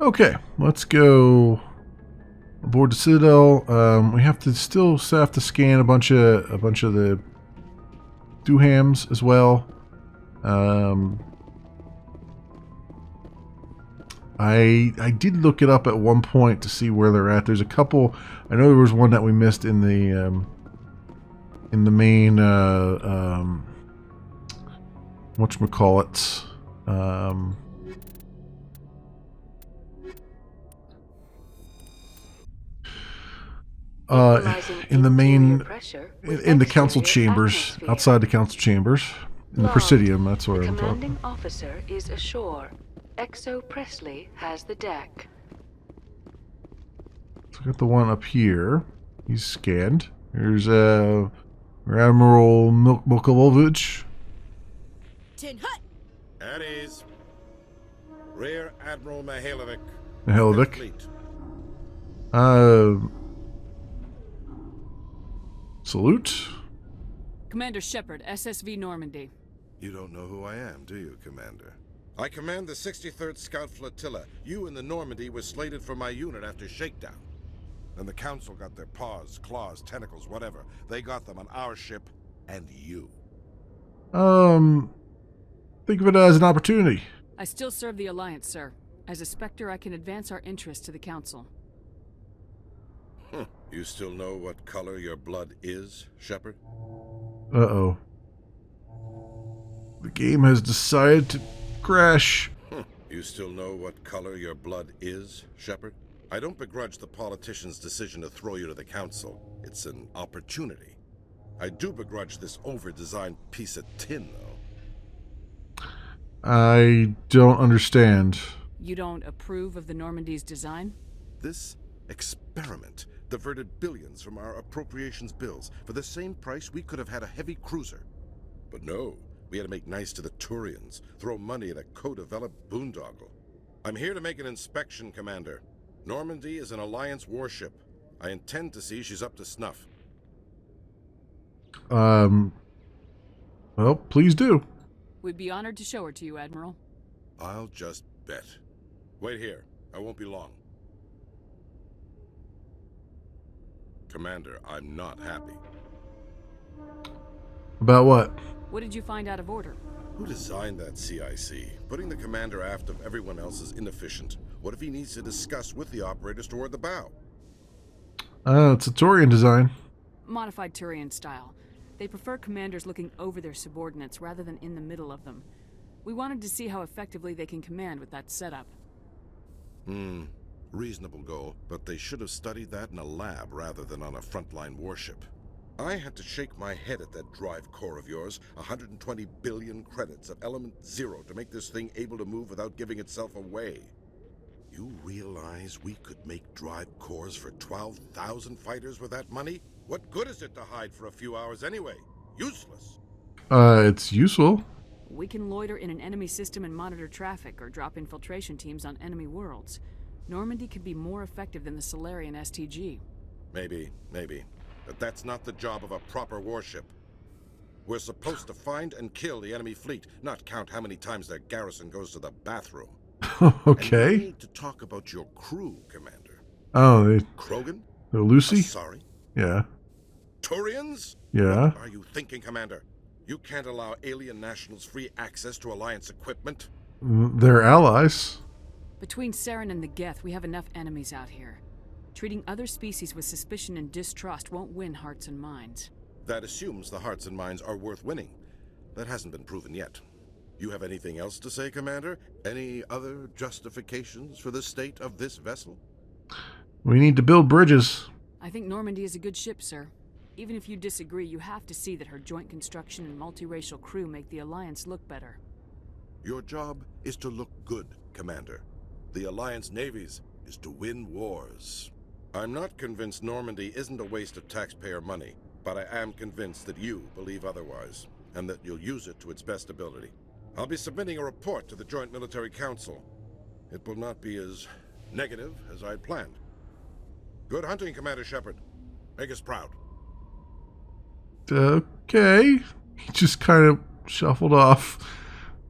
Okay, let's go aboard the Citadel. We have to still have to scan a bunch of the Duhams as well. I did look it up at one point to see where they're at. There's a couple. I know there was one that we missed in the main whatchamacallit. In the main, in the council chambers, outside the council chambers, in the Presidium. That's where I'm talking. The commanding officer is ashore. Exo Presley has the deck. So I got the one up here. He's scanned. There's Admiral Milkolovich. Tin Hut. At ease. Rear Admiral Mihailovic. Mihailovic. Salute. Commander Shepard, SSV Normandy. You don't know who I am, do you, Commander? I command the 63rd Scout Flotilla. You and the Normandy were slated for my unit after shakedown. Then the Council got their paws, claws, tentacles, whatever. They got them on our ship, and you. Think of it as an opportunity. I still serve the Alliance, sir. As a Spectre, I can advance our interests to the Council. You still know what color your blood is, Shepard? Uh-oh. The game has decided to crash. You still know what color your blood is, Shepard? I don't begrudge the politician's decision to throw you to the Council. It's an opportunity. I do begrudge this over-designed piece of tin, though. I don't understand. You don't approve of the Normandy's design? This experiment diverted billions from our appropriations bills. For the same price, we could have had a heavy cruiser. But no, we had to make nice to the Turians, throw money at a co-developed boondoggle. I'm here to make an inspection, Commander. Normandy is an Alliance warship. I intend to see she's up to snuff. Well, please do. We'd be honored to show her to you, Admiral. I'll just bet. Wait here. I won't be long. Commander, I'm not happy. About what? What did you find out of order? Who designed that CIC? Putting the commander aft of everyone else is inefficient. What if he needs to discuss with the operators toward the bow? It's a Turian design. Modified Turian style. They prefer commanders looking over their subordinates rather than in the middle of them. We wanted to see how effectively they can command with that setup. Reasonable goal, but they should have studied that in a lab rather than on a frontline warship. I had to shake my head at that drive core of yours. 120 billion credits of element 0 to make this thing able to move without giving itself away. You realize we could make drive cores for 12,000 fighters with that money? What good is it to hide for a few hours anyway? Useless. It's useful. We can loiter in an enemy system and monitor traffic or drop infiltration teams on enemy worlds. Normandy could be more effective than the Solarian STG. Maybe. But that's not the job of a proper warship. We're supposed to find and kill the enemy fleet, not count how many times their garrison goes to the bathroom. Okay. And we need to talk about your crew, Commander. Oh, Krogan? Lucy? Sorry. Yeah. Turians? Yeah. What are you thinking, Commander? You can't allow alien nationals free access to Alliance equipment? They're allies. Between Saren and the Geth, we have enough enemies out here. Treating other species with suspicion and distrust won't win hearts and minds. That assumes the hearts and minds are worth winning. That hasn't been proven yet. You have anything else to say, Commander? Any other justifications for the state of this vessel? We need to build bridges. I think Normandy is a good ship, sir. Even if you disagree, you have to see that her joint construction and multiracial crew make the Alliance look better. Your job is to look good, Commander. The Alliance navies is to win wars. I'm not convinced Normandy isn't a waste of taxpayer money, but I am convinced that you believe otherwise, and that you'll use it to its best ability. I'll be submitting a report to the Joint Military Council. It will not be as negative as I'd planned. Good hunting, Commander Shepard. Make us proud. Okay. He just kind of shuffled off.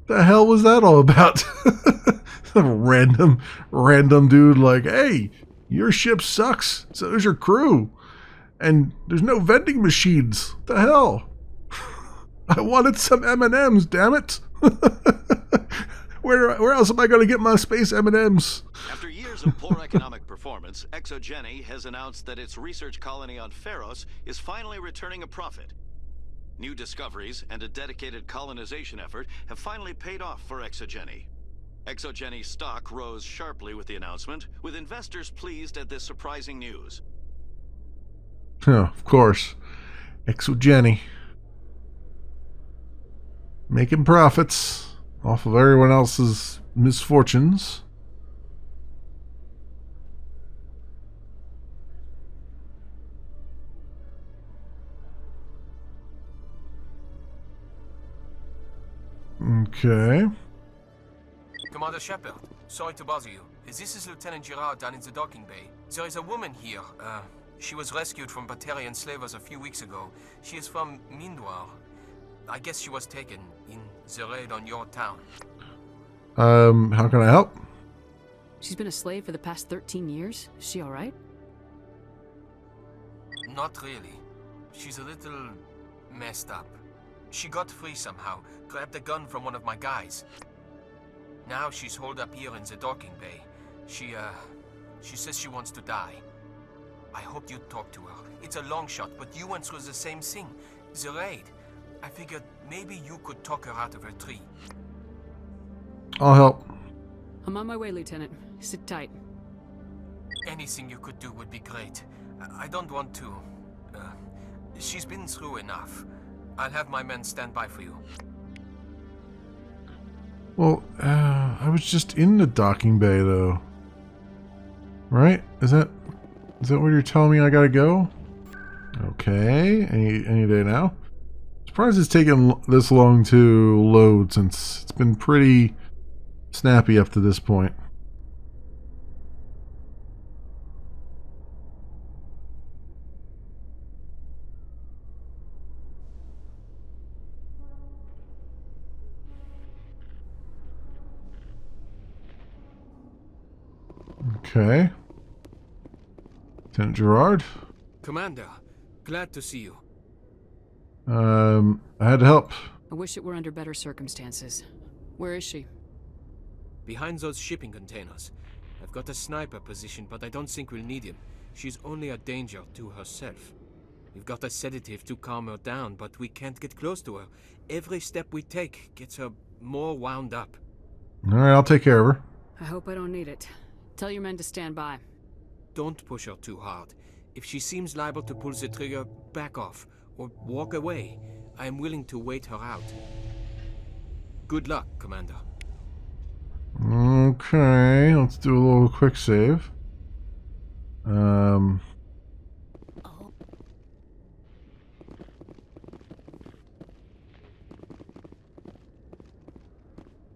The hell was that all about? random dude like, hey, your ship sucks. So does your crew. And there's no vending machines. What the hell? I wanted some M&Ms, damn it. Where else am I going to get my space M&Ms? After years of poor economic performance, Exogeny has announced that its research colony on Pharos is finally returning a profit. New discoveries and a dedicated colonization effort have finally paid off for Exogeny. Exogeny stock rose sharply with the announcement, with investors pleased at this surprising news. Oh, of course. Exogeny. Making profits off of everyone else's misfortunes. Okay. Commander Shepard, sorry to bother you. This is Lieutenant Girard down in the docking bay. There is a woman here. She was rescued from Batarian slavers a few weeks ago. She is from Mindoir. I guess she was taken in the raid on your town. How can I help? She's been a slave for the past 13 years? Is she alright? Not really. She's a little messed up. She got free somehow, grabbed a gun from one of my guys. Now she's holed up here in the docking bay. She says she wants to die. I hoped you'd talk to her. It's a long shot, but you went through the same thing. The raid. I figured maybe you could talk her out of her tree. I'll help. I'm on my way, Lieutenant. Sit tight. Anything you could do would be great. I don't want to... she's been through enough. I'll have my men stand by for you. Well, I was just in the docking bay, though. Right? Is that where you're telling me I gotta go? Okay. Any day now. Surprised it's taken this long to load, since it's been pretty snappy up to this point. Okay. Lieutenant Girard? Commander, glad to see you. I had to help. I wish it were under better circumstances. Where is she? Behind those shipping containers. I've got a sniper position, but I don't think we'll need him. She's only a danger to herself. We've got a sedative to calm her down, but we can't get close to her. Every step we take gets her more wound up. Alright, I'll take care of her. I hope I don't need it. Tell your men to stand by. Don't push her too hard. If she seems liable to pull the trigger, back off, or walk away. I am willing to wait her out. Good luck, Commander. Okay, let's do a little quick save.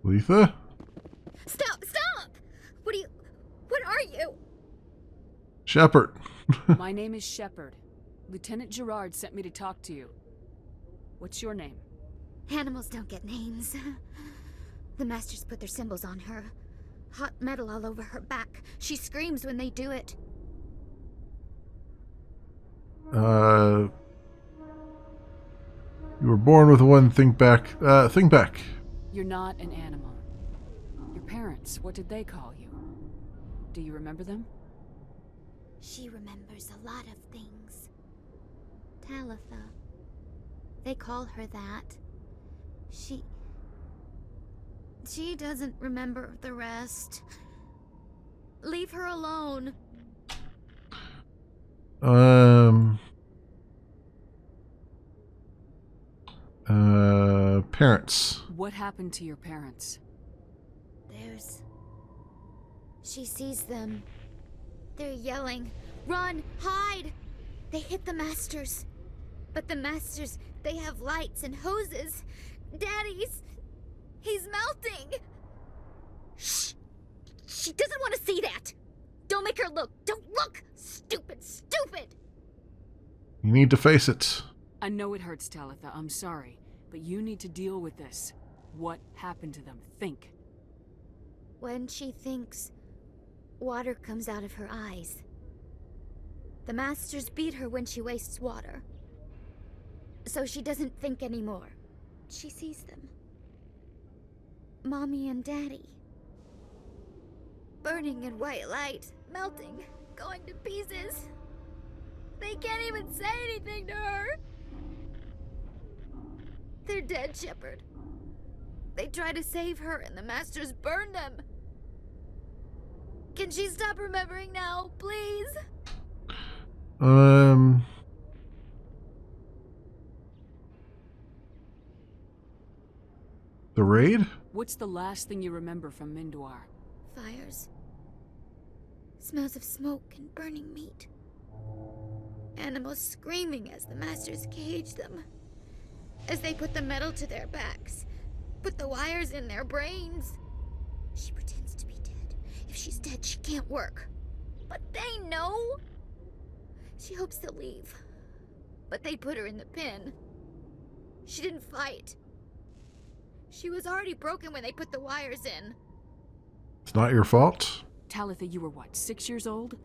Letha? Stop! What are you? Shepard. My name is Shepard. Lieutenant Girard sent me to talk to you. What's your name? Animals don't get names. The Masters put their symbols on her. Hot metal all over her back. She screams when they do it. You were born with one think back. Think back. You're not an animal. Your parents, what did they call you? Do you remember them? She remembers a lot of things. Talitha. They call her that. She doesn't remember the rest. Leave her alone. Parents. What happened to your parents? She sees them. They're yelling, "Run! Hide!" They hit the Masters. But the Masters, they have lights and hoses. He's melting! Shh! She doesn't want to see that! Don't make her look! Don't look! Stupid! You need to face it. I know it hurts, Talitha. I'm sorry. But you need to deal with this. What happened to them? Think. When she thinks, water comes out of her eyes. The masters beat her when she wastes water. So she doesn't think anymore. She sees them. Mommy and Daddy. Burning in white light, melting, going to pieces. They can't even say anything to her. They're dead, Shepard. They try to save her and the masters burn them. Can she stop remembering now, please? The raid? What's the last thing you remember from Mindwar? Fires. Smells of smoke and burning meat. Animals screaming as the masters cage them. As they put the metal to their backs. Put the wires in their brains. She pretends to be dead. If she's dead, she can't work. But they know. She hopes they'll leave. But they put her in the pen. She didn't fight. She was already broken when they put the wires in. It's not your fault? Talitha, you were what, 6 years old?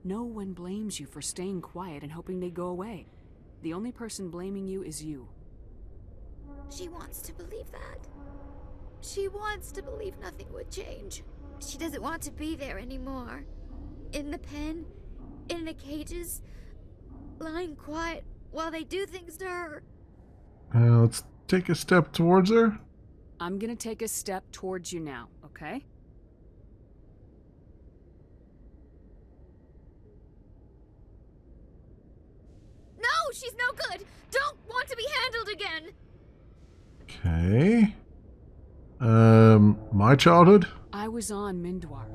No one blames you for staying quiet and hoping they'd go away. The only person blaming you is you. She wants to believe that. She wants to believe nothing would change. She doesn't want to be there anymore. In the pen, in the cages, lying quiet while they do things to her. Let's take a step towards her. I'm gonna take a step towards you now, okay? No, she's no good! Don't want to be handled again! Okay. My childhood? I was on Mindwar.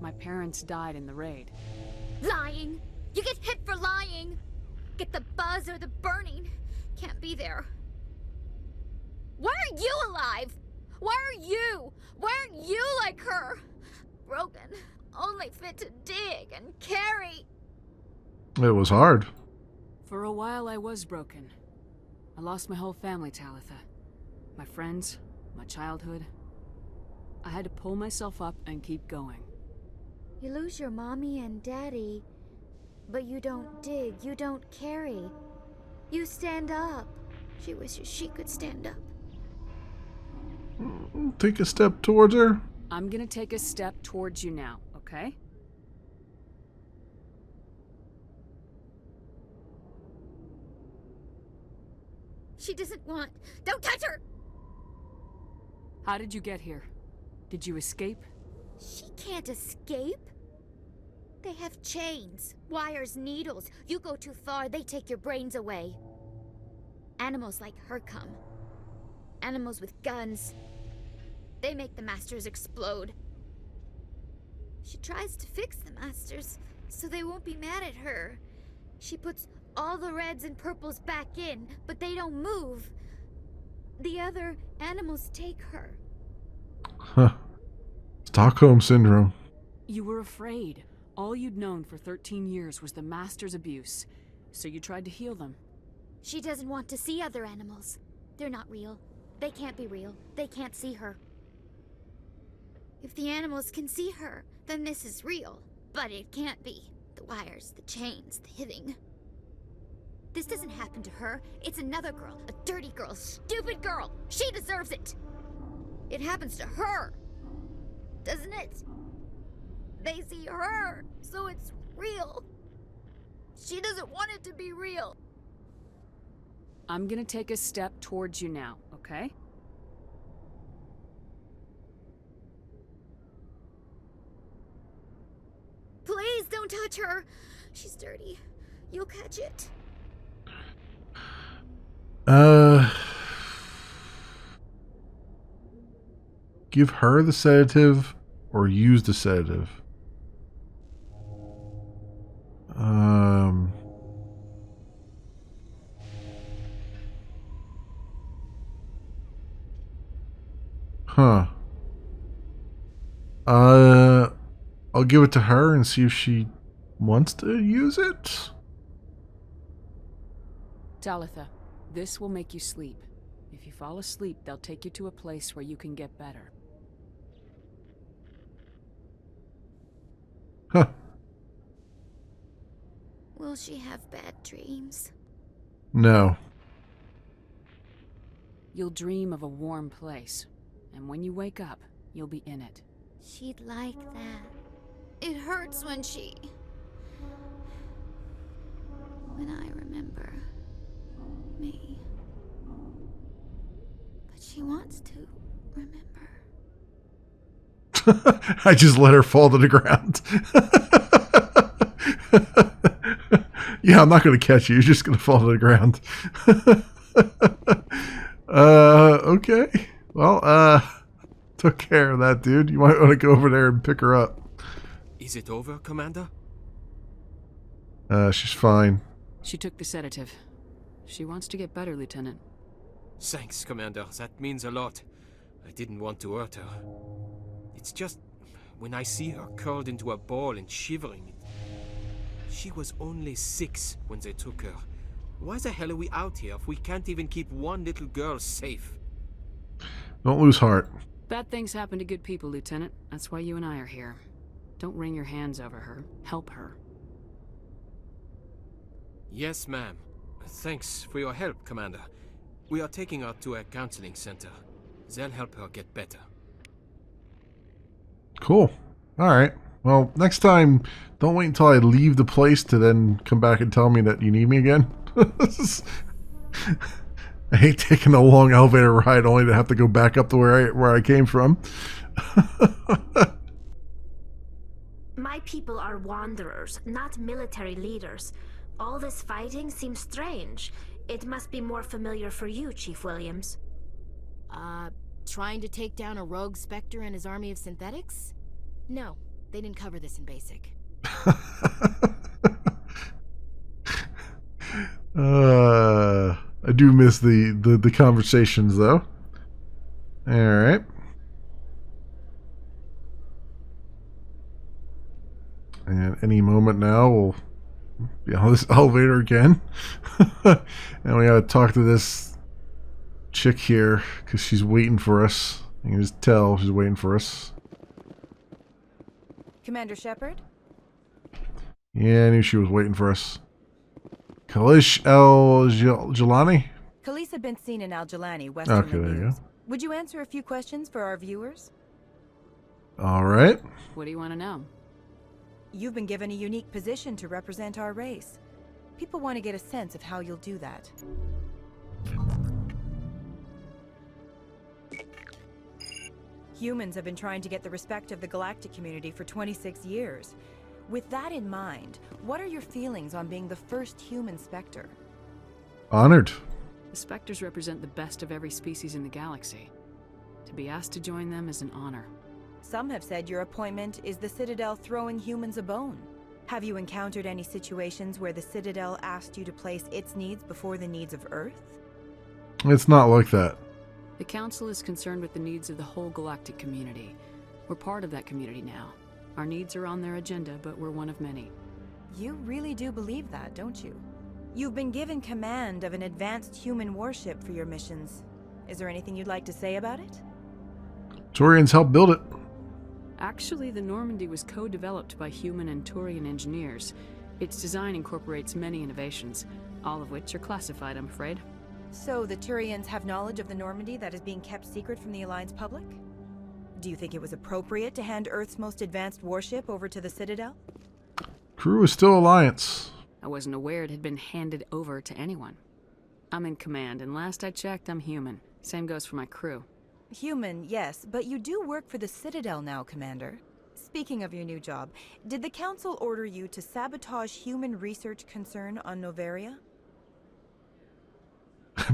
My parents died in the raid. Lying! You get hit for lying! Get the buzz or the burning. Can't be there. Why are you alive? Why are you? Why aren't you like her? Broken. Only fit to dig and carry. It was hard. For a while I was broken. I lost my whole family, Talitha. My friends, my childhood. I had to pull myself up and keep going. You lose your mommy and daddy, but you don't dig, you don't carry. You stand up. She wishes she could stand up. Take a step towards her. I'm gonna take a step towards you now, okay? She doesn't want... Don't touch her! How did you get here? Did you escape? She can't escape. They have chains, wires, needles. You go too far, they take your brains away. Animals like her come. Animals with guns. They make the masters explode. She tries to fix the masters, so they won't be mad at her. She puts all the reds and purples back in, but they don't move. The other animals take her. Huh. Stockholm Syndrome. You were afraid. All you'd known for 13 years was the master's abuse, so you tried to heal them. She doesn't want to see other animals. They're not real. They can't be real. They can't see her. If the animals can see her, then this is real. But it can't be. The wires, the chains, the hitting. This doesn't happen to her. It's another girl. A dirty girl. Stupid girl. She deserves it. It happens to her. Doesn't it? They see her, so it's real. She doesn't want it to be real. I'm gonna take a step towards you now, okay? Please don't touch her. She's dirty. You'll catch it. Give her the sedative or use the sedative. Huh. I'll give it to her and see if she wants to use it. Talitha, this will make you sleep. If you fall asleep, they'll take you to a place where you can get better. Huh. Will she have bad dreams? No. You'll dream of a warm place, and when you wake up, you'll be in it. She'd like that. It hurts when I remember me. But she wants to remember. I just let her fall to the ground. Yeah, I'm not going to catch you. You're just going to fall to the ground. Okay. Well, took care of that, dude. You might want to go over there and pick her up. Is it over, Commander? She's fine. She took the sedative. She wants to get better, Lieutenant. Thanks, Commander. That means a lot. I didn't want to hurt her. It's just, when I see her curled into a ball and shivering. She was only 6 when they took her. Why the hell are we out here if we can't even keep one little girl safe? Don't lose heart. Bad things happen to good people, Lieutenant. That's why you and I are here. Don't wring your hands over her. Help her. Yes, ma'am. Thanks for your help, Commander. We are taking her to a counseling center. They'll help her get better. Cool. Alright. Well, next time, don't wait until I leave the place to then come back and tell me that you need me again. I hate taking a long elevator ride only to have to go back up to where I came from. My people are wanderers, not military leaders. All this fighting seems strange. It must be more familiar for you, Chief Williams. Trying to take down a rogue Spectre and his army of synthetics? No, they didn't cover this in basic. I do miss the conversations though. Alright. And any moment now we'll be on this elevator again. And we gotta talk to this chick here because she's waiting for us. You can just tell she's waiting for us. Commander Shepard? Yeah, I knew she was waiting for us. Kalish Jelani? Khalees had been seen in Al-Jelani, western Okay, there you go. Would you answer a few questions for our viewers? Alright. What do you want to know? You've been given a unique position to represent our race. People want to get a sense of how you'll do that. Humans have been trying to get the respect of the galactic community for 26 years. With that in mind, what are your feelings on being the first human Spectre? Honored. The Spectres represent the best of every species in the galaxy. To be asked to join them is an honor. Some have said your appointment is the Citadel throwing humans a bone. Have you encountered any situations where the Citadel asked you to place its needs before the needs of Earth? It's not like that. The Council is concerned with the needs of the whole galactic community. We're part of that community now. Our needs are on their agenda, but we're one of many. You really do believe that, don't you? You've been given command of an advanced human warship for your missions. Is there anything you'd like to say about it? Turians helped build it. Actually, the Normandy was co-developed by human and Turian engineers. Its design incorporates many innovations, all of which are classified, I'm afraid. So the Turians have knowledge of the Normandy that is being kept secret from the Alliance public? Do you think it was appropriate to hand Earth's most advanced warship over to the Citadel? Crew is still Alliance. I wasn't aware it had been handed over to anyone. I'm in command, and last I checked, I'm human. Same goes for my crew. Human, yes, but you do work for the Citadel now, Commander. Speaking of your new job, did the Council order you to sabotage human research concern on Noveria?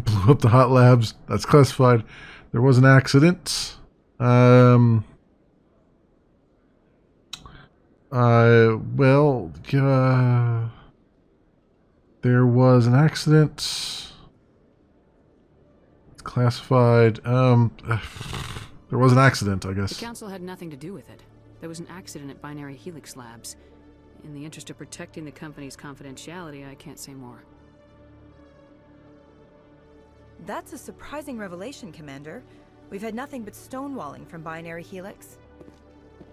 Blew up the hot labs. That's classified. There was an accident. There was an accident. It's classified. There was an accident, I guess. The Council had nothing to do with it. There was an accident at Binary Helix Labs. In the interest of protecting the company's confidentiality, I can't say more. That's a surprising revelation, Commander. We've had nothing but stonewalling from Binary Helix.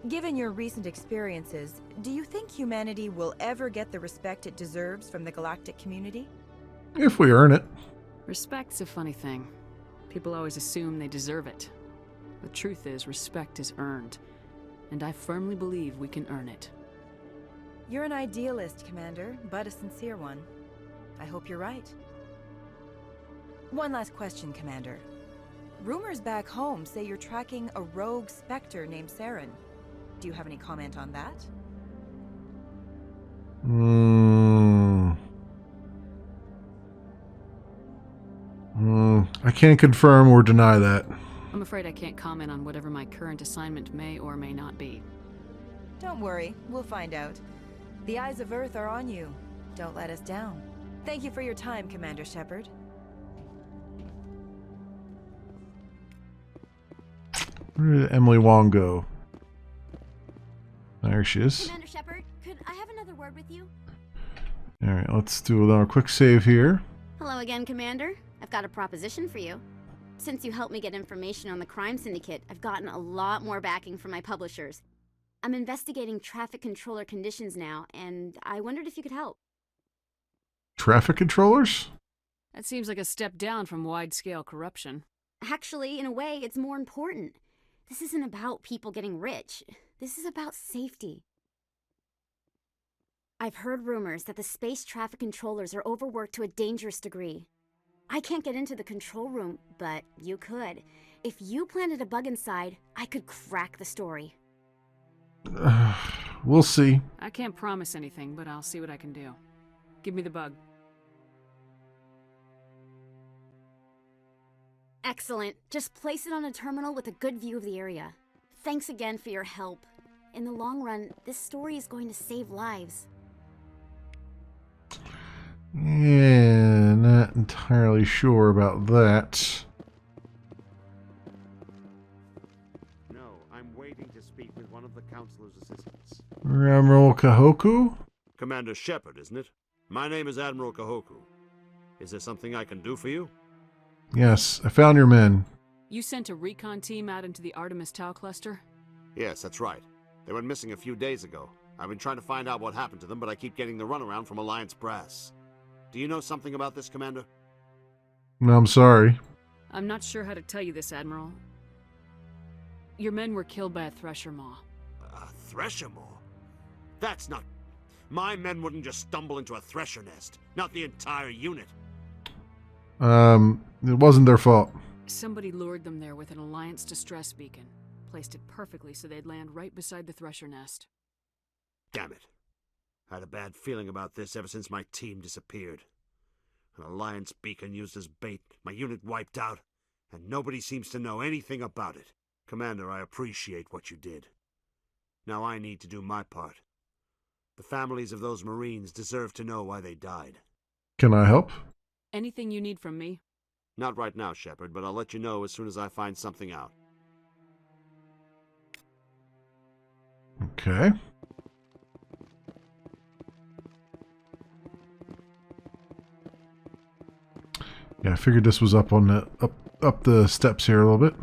Given your recent experiences, do you think humanity will ever get the respect it deserves from the galactic community? If we earn it. Respect's a funny thing. People always assume they deserve it. The truth is, respect is earned. And I firmly believe we can earn it. You're an idealist, Commander, but a sincere one. I hope you're right. One last question, Commander. Rumors back home say you're tracking a rogue Spectre named Saren. Do you have any comment on that? I can't confirm or deny that. I'm afraid I can't comment on whatever my current assignment may or may not be. Don't worry, we'll find out. The eyes of Earth are on you. Don't let us down. Thank you for your time, Commander Shepard. Where did Emily Wong go? There she is. Commander Shepard, could I have another word with you? Alright, let's do another quick save here. Hello again, Commander. I've got a proposition for you. Since you helped me get information on the crime syndicate, I've gotten a lot more backing from my publishers. I'm investigating traffic controller conditions now, and I wondered if you could help. Traffic controllers? That seems like a step down from wide-scale corruption. Actually, in a way, it's more important. This isn't about people getting rich. This is about safety. I've heard rumors that the space traffic controllers are overworked to a dangerous degree. I can't get into the control room, but you could. If you planted a bug inside, I could crack the story. We'll see. I can't promise anything, but I'll see what I can do. Give me the bug. Excellent. Just place it on a terminal with a good view of the area. Thanks again for your help. In the long run, this story is going to save lives. Yeah, not entirely sure about that. No, I'm waiting to speak with one of the Councilor's assistants. Admiral Kahoku? Commander Shepard, isn't it? My name is Admiral Kahoku. Is there something I can do for you? Yes, I found your men. You sent a recon team out into the Artemis Tau cluster? Yes, that's right. They went missing a few days ago. I've been trying to find out what happened to them, but I keep getting the runaround from Alliance brass. Do you know something about this, Commander? No, I'm sorry. I'm not sure how to tell you this, Admiral. Your men were killed by a thresher maw. A thresher maw? That's not... My men wouldn't just stumble into a thresher nest. Not the entire unit. It wasn't their fault. Somebody lured them there with an Alliance distress beacon. Placed it perfectly so they'd land right beside the thresher nest. Damn it. I had a bad feeling about this ever since my team disappeared. An Alliance beacon used as bait, my unit wiped out, and nobody seems to know anything about it. Commander, I appreciate what you did. Now I need to do my part. The families of those Marines deserve to know why they died. Can I help? Anything you need from me? Not right now, Shepard, but I'll let you know as soon as I find something out. Okay. Yeah, I figured this was up on the up the steps here a little bit.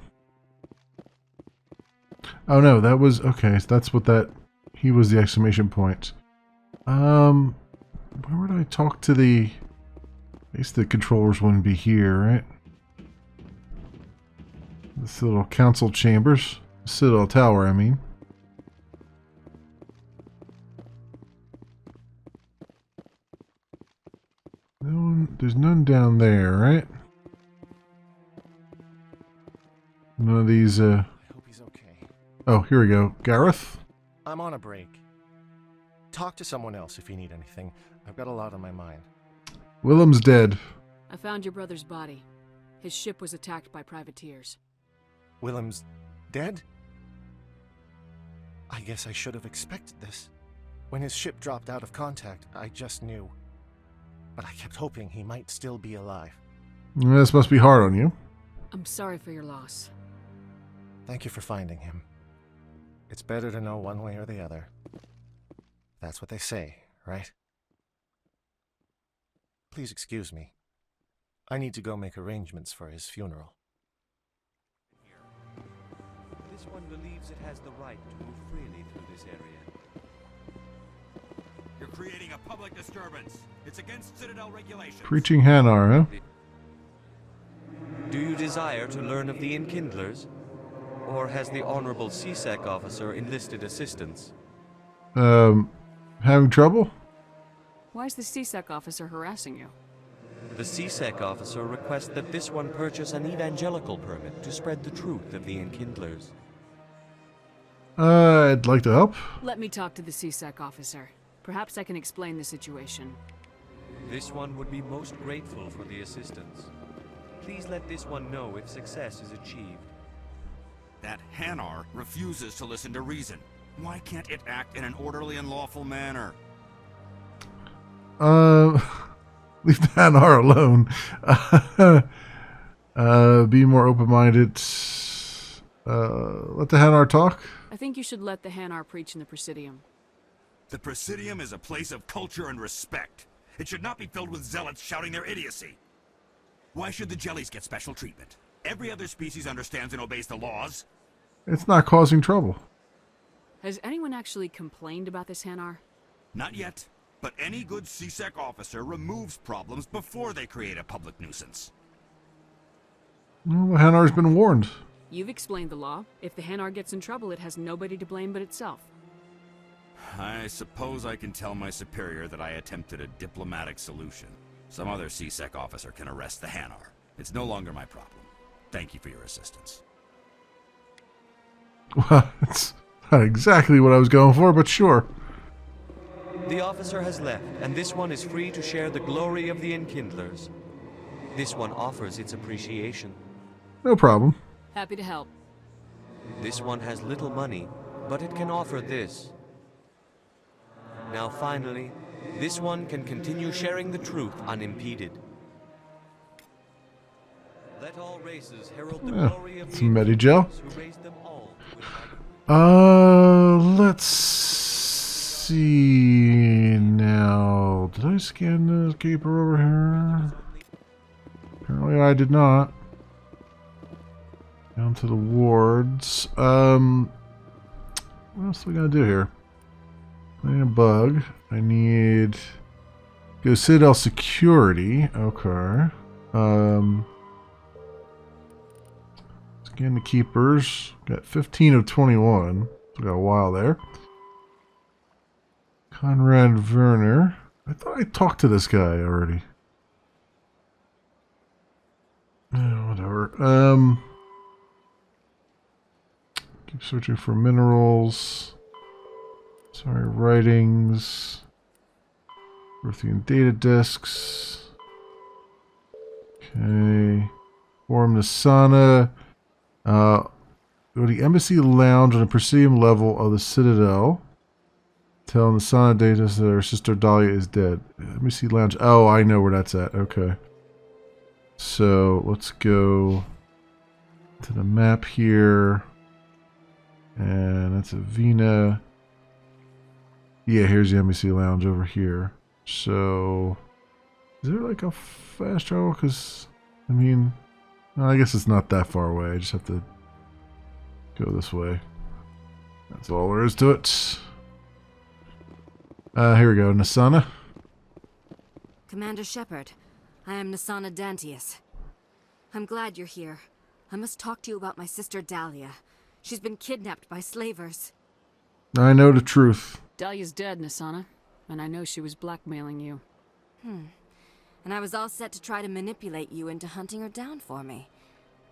Oh no, that was okay. So that's what that he was the exclamation point. Where would I talk to the? I guess the controllers wouldn't be here, right? This little council chambers, Citadel Tower, I mean. No one, there's none down there, right? None of these, I hope he's okay. Oh, here we go. Gareth? I'm on a break. Talk to someone else if you need anything. I've got a lot on my mind. Willem's dead. I found your brother's body. His ship was attacked by privateers. Willem's dead? I guess I should have expected this. When his ship dropped out of contact, I just knew. But I kept hoping he might still be alive. This must be hard on you. I'm sorry for your loss. Thank you for finding him. It's better to know one way or the other. That's what they say, right? Please excuse me. I need to go make arrangements for his funeral. This one believes it has the right to move freely through this area. You're creating a public disturbance. It's against Citadel regulations. Preaching Hanar, huh? Do you desire to learn of the Enkindlers? Or has the Honorable CSEC officer enlisted assistance? Having trouble? Why is the CSEC officer harassing you? The CSEC officer requests that this one purchase an evangelical permit to spread the truth of the Enkindlers. I'd like to help. Let me talk to the CSEC officer. Perhaps I can explain the situation. This one would be most grateful for the assistance. Please let this one know if success is achieved. That Hanar refuses to listen to reason. Why can't it act in an orderly and lawful manner? Leave the Hanar alone. Be more open-minded. Let the Hanar talk. I think you should let the Hanar preach in the Presidium. The Presidium is a place of culture and respect. It should not be filled with zealots shouting their idiocy. Why should the jellies get special treatment? Every other species understands and obeys the laws. It's not causing trouble. Has anyone actually complained about this Hanar? Not yet, but any good CSEC officer removes problems before they create a public nuisance. Well, the Hanar's been warned. You've explained the law. If the Hanar gets in trouble, it has nobody to blame but itself. I suppose I can tell my superior that I attempted a diplomatic solution. Some other CSEC officer can arrest the Hanar. It's no longer my problem. Thank you for your assistance. Well, it's not exactly what I was going for, but sure. The officer has left, and this one is free to share the glory of the Enkindlers. This one offers its appreciation. No problem. Happy to help. This one has little money, but it can offer this. Now finally, this one can continue sharing the truth unimpeded. Let all races herald the glory of the Enkindlers who raised them all to let's see now. Did I scan the keeper over here? Apparently I did not. Down to the wards. What else do we gotta do here? I need a bug. I need go Citadel security. Okay. Scan the keepers. Got 15 of 21. So got a while there. Conrad Werner. I thought I talked to this guy already. Whatever. Keep searching for minerals. Sorry, writings. Earthian data disks. Okay. Form the sauna. Go to the embassy lounge on the Presidium level of the Citadel. Tell the sauna data that her sister Dahlia is dead. Embassy lounge. Oh, I know where that's at. Okay. So let's go to the map here. And that's Avena. Yeah, here's the embassy lounge over here. So, is there like a fast travel? Because, I mean, I guess it's not that far away. I just have to go this way. That's all there is to it. Here we go, Nasana. Commander Shepard, I am Nasana Dantius. I'm glad you're here. I must talk to you about my sister Dahlia. She's been kidnapped by slavers. I know the truth. Dahlia's dead, Nasana, and I know she was blackmailing you. And I was all set to try to manipulate you into hunting her down for me.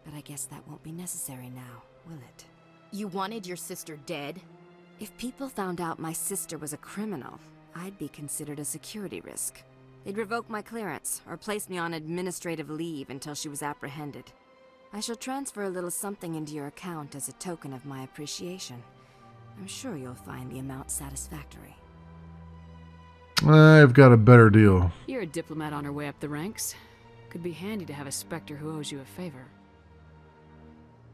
But I guess that won't be necessary now, will it? You wanted your sister dead? If people found out my sister was a criminal, I'd be considered a security risk. They'd revoke my clearance, or place me on administrative leave until she was apprehended. I shall transfer a little something into your account as a token of my appreciation. I'm sure you'll find the amount satisfactory. I've got a better deal. You're a diplomat on her way up the ranks. Could be handy to have a Spectre who owes you a favor.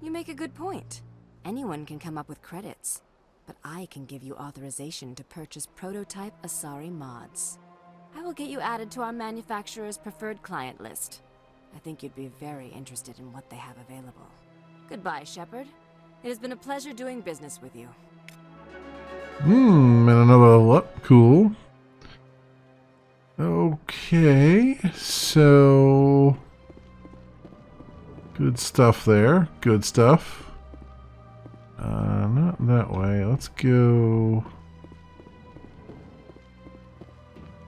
You make a good point. Anyone can come up with credits. But I can give you authorization to purchase prototype Asari mods. I will get you added to our manufacturer's preferred client list. I think you'd be very interested in what they have available. Goodbye, Shepard. It has been a pleasure doing business with you. And another level up. Cool. Okay, so good stuff there. Good stuff. Not that way. Let's go.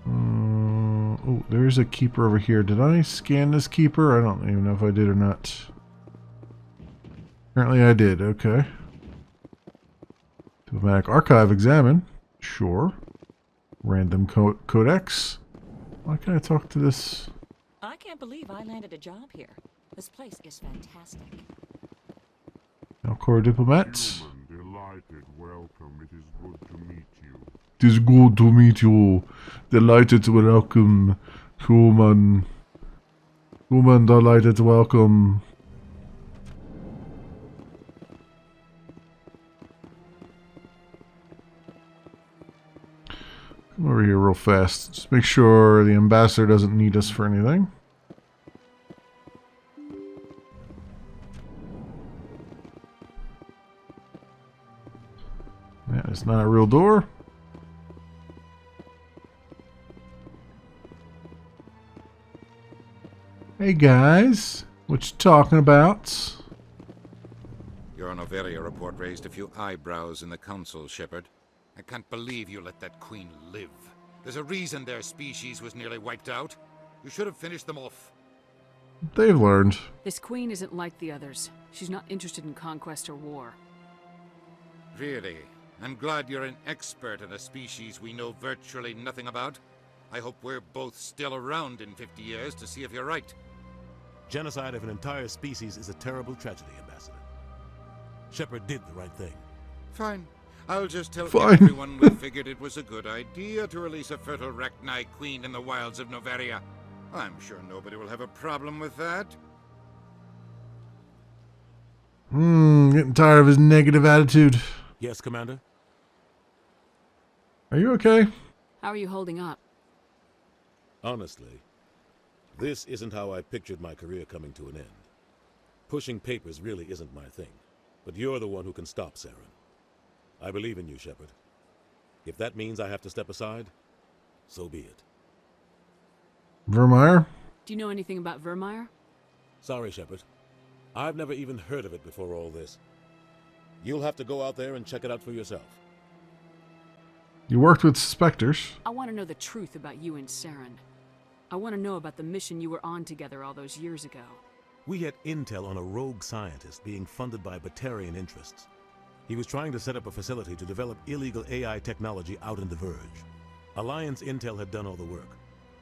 Oh, there's a keeper over here. Did I scan this keeper? I don't even know if I did or not. Apparently I did. Okay. Diplomatic archive examine. Sure. Random codex. Why can't I talk to this? I can't believe I landed a job here. This place is fantastic. Alcor diplomats. Delighted, welcome. It is good to meet you. It is good to meet you. Delighted to welcome. Human. Human, delighted to welcome. Come over here real fast. Just make sure the ambassador doesn't need us for anything. That is not a real door. Hey guys, what you talking about? Your Noveria report raised a few eyebrows in the council, Shepard. I can't believe you let that queen live. There's a reason their species was nearly wiped out. You should have finished them off. They've learned. This queen isn't like the others. She's not interested in conquest or war. Really? I'm glad you're an expert in a species we know virtually nothing about. I hope we're both still around in 50 years to see if you're right. Genocide of an entire species is a terrible tragedy, Ambassador. Shepard did the right thing. Fine. I'll just tell Fine. everyone we figured it was a good idea to release a fertile Rachni queen in the wilds of Noveria. I'm sure nobody will have a problem with that. Getting tired of his negative attitude. Yes, Commander? Are you okay? How are you holding up? Honestly, this isn't how I pictured my career coming to an end. Pushing papers really isn't my thing, but you're the one who can stop Saren. I believe in you, Shepard. If that means I have to step aside, so be it. Vermeer? Do you know anything about Vermeer? Sorry, Shepard. I've never even heard of it before all this. You'll have to go out there and check it out for yourself. You worked with Spectres. I want to know the truth about you and Saren. I want to know about the mission you were on together all those years ago. We had intel on a rogue scientist being funded by Batarian interests. He was trying to set up a facility to develop illegal AI technology out in the Verge. Alliance intel had done all the work,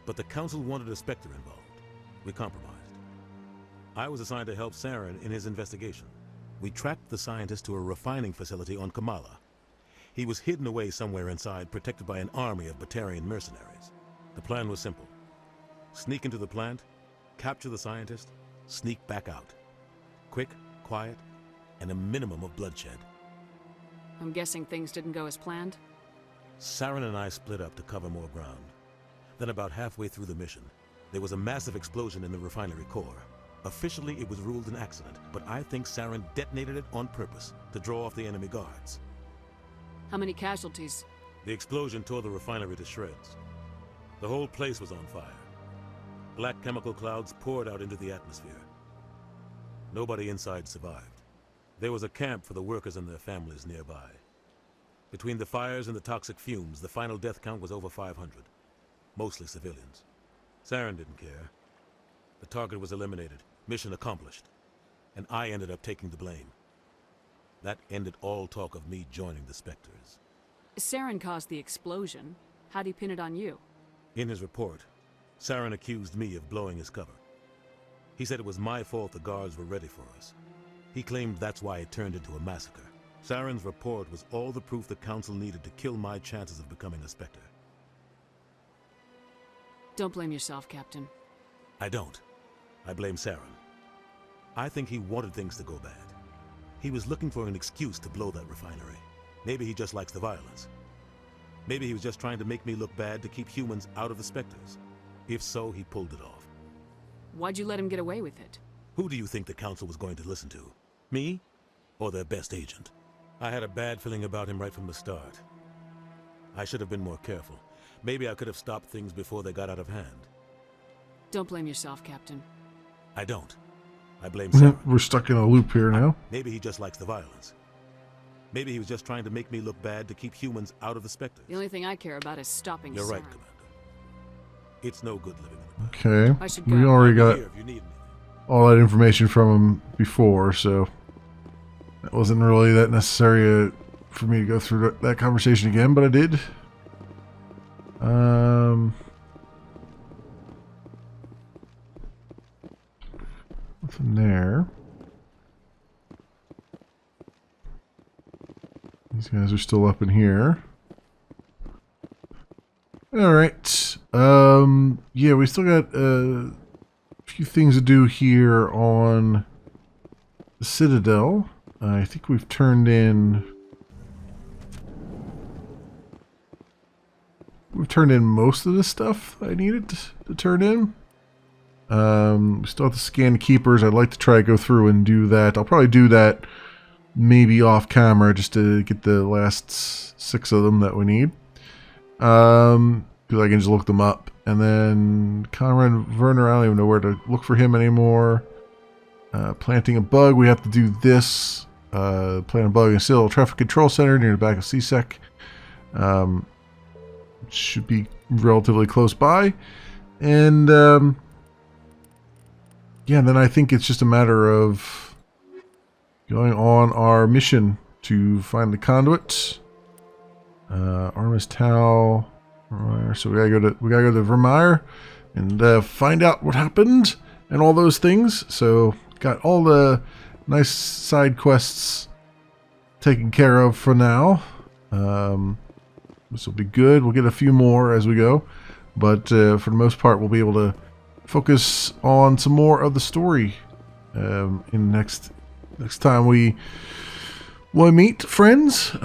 but the Council wanted a Spectre involved. We compromised. I was assigned to help Saren in his investigation. We tracked the scientist to a refining facility on Kamala. He was hidden away somewhere inside, protected by an army of Batarian mercenaries. The plan was simple. Sneak into the plant, capture the scientist, sneak back out. Quick, quiet, and a minimum of bloodshed. I'm guessing things didn't go as planned? Saren and I split up to cover more ground. Then about halfway through the mission, there was a massive explosion in the refinery core. Officially, it was ruled an accident, but I think Saren detonated it on purpose to draw off the enemy guards. How many casualties? The explosion tore the refinery to shreds. The whole place was on fire. Black chemical clouds poured out into the atmosphere. Nobody inside survived. There was a camp for the workers and their families nearby. Between the fires and the toxic fumes, the final death count was over 500. Mostly civilians. Saren didn't care. The target was eliminated. Mission accomplished. And I ended up taking the blame. That ended all talk of me joining the Spectres. Saren caused the explosion. How'd he pin it on you? In his report, Saren accused me of blowing his cover. He said it was my fault the guards were ready for us. He claimed that's why it turned into a massacre. Saren's report was all the proof the Council needed to kill my chances of becoming a Spectre. Don't blame yourself, Captain. I don't. I blame Saren. I think he wanted things to go bad. He was looking for an excuse to blow that refinery. Maybe he just likes the violence. Maybe he was just trying to make me look bad to keep humans out of the Spectres. If so, he pulled it off. Why'd you let him get away with it? Who do you think the Council was going to listen to? Me? or their best agent. I had a bad feeling about him right from the start. I should have been more careful. Maybe I could have stopped things before they got out of hand. Don't blame yourself, Captain. I don't. I blame Sarah. We're stuck in a loop here now. Maybe he just likes the violence. Maybe he was just trying to make me look bad to keep humans out of the specters. The only thing I care about is stopping You're Sarah. right, Commander. It's no good living in the past. Okay. I should We go. already got Here if you need me. all that information from him before, so that wasn't really that necessary for me to go through that conversation again, but I did. Nothing there. These guys are still up in here. Alright. Yeah, we still got a few things to do here on the Citadel. I think we've turned in... We've turned in most of the stuff I needed to turn in. We still have to scan keepers. I'd like to try to go through and do that. I'll probably do that maybe off camera just to get the last 6 of them that we need. Because I can just look them up. And then Conrad Werner, I don't even know where to look for him anymore. Planting a bug, we have to do this. Plant a bug in Citadel Traffic Control Center near the back of CSEC. Should be relatively close by. And yeah, then I think it's just a matter of going on our mission to find the conduit. Armis Tau. So we gotta go to Vermeer and find out what happened and all those things. So got all the nice side quests taken care of for now. This will be good. We'll get a few more as we go, but for the most part, we'll be able to focus on some more of the story in next time we meet friends.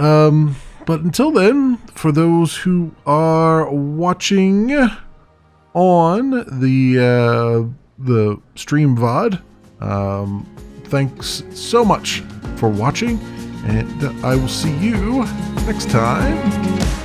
But until then, for those who are watching on the stream VOD, thanks so much for watching, and I will see you next time.